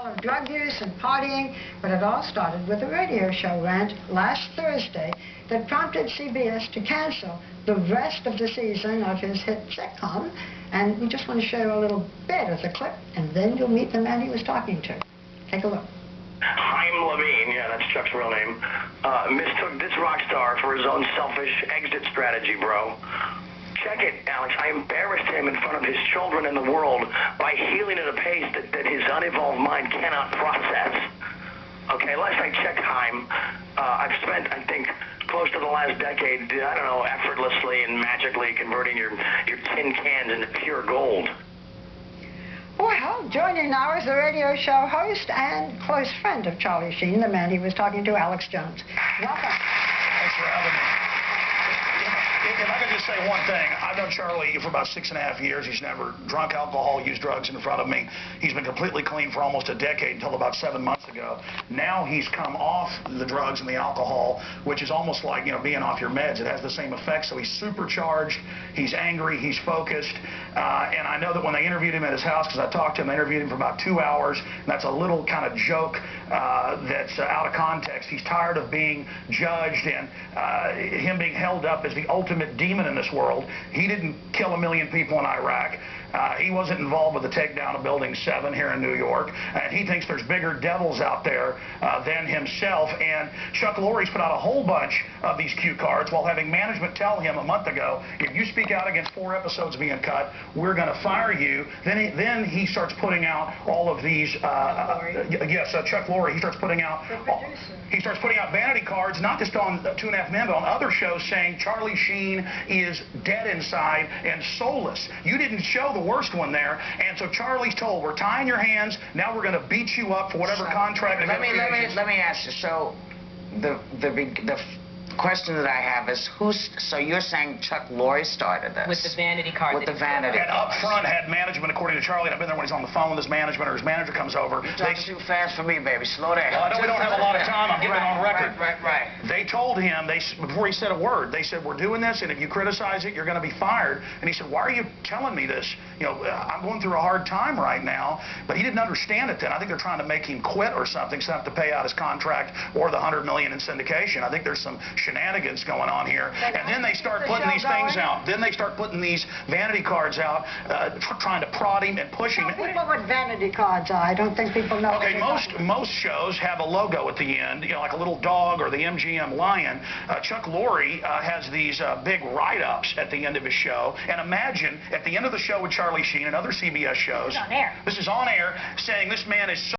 lifestyle of drug use and partying, but it all started with a radio show rant last Thursday that prompted CBS to cancel the rest of the season of his hit sitcom. And we just want to show you a little bit of the clip, and then you'll meet the man he was talking to. Take a look. I'm Levine, yeah, that's Chuck's real name, mistook this rock star for his own selfish exit strategy, bro. Check it, Alex. I embarrassed him in front of his children and the world by healing at a pace that his unevolved mind cannot process. Okay, last I checked, Haim, I've spent, I think, close to the last decade, I don't know, effortlessly and magically converting your tin cans into pure gold. Well, joining now is the radio show host and close friend of Charlie Sheen, the man he was talking to, Alex Jones. Welcome. Thanks for having me. If I could just say one thing, I've known Charlie for about 6.5 years. He's never drunk alcohol, used drugs in front of me. He's been completely clean for almost a decade until about 7 months ago. Now he's come off the drugs and the alcohol, which is almost like, you know, being off your meds. It has the same effect. So he's supercharged, he's angry, he's focused. And I know that when they interviewed him at his house, because I talked to him, they interviewed him for about 2 hours. And that's a little kind of joke that's out of context. He's tired of being judged and him being held up as the ultimate demon in this world. He didn't kill 1 million people in Iraq. He wasn't involved with the takedown of Building 7 here in New York. And he thinks there's bigger devils out there than himself. And Chuck Lorre's put out a whole bunch of these cue cards while having management tell him a month ago, if you speak out against 4 episodes being cut, we're going to fire you. Then he starts putting out all of these, Chuck Lorre, he starts putting out vanity cards, not just on 2.5 Men, but on other shows saying Charlie Sheen is dead inside and soulless. You didn't show the worst one there, and so Charlie's told, we're tying your hands, now we're going to beat you up for whatever contract. Let me ask you, so the question that I have is, so you're saying Chuck Lorre started this? With the vanity card. With the vanity. And up front had management, according to Charlie, and I've been there when he's on the phone with his management or his manager comes over. You're talking too fast for me, baby. Slow down. Well, I know we don't have a lot of time. I'm giving it on record. Right. They told him, before he said a word, they said, we're doing this, and if you criticize it, you're going to be fired. And he said, why are you telling me this? You know, I'm going through a hard time right now. But he didn't understand it then. I think they're trying to make him quit or something, so have to pay out his contract or the $100 million in syndication. I think there's some shenanigans going on here. And then they start putting these things out. Then they start putting these vanity cards out, trying to prod him and push him. Tell people what vanity cards are. I don't think people know. Okay, most shows have a logo at the end, you know, like a little dog or the MGM lion. Chuck Lorre has these big write-ups at the end of his show. And imagine at the end of the show with Charlie Sheen and other CBS shows. This is on air. This is on air, saying this man is so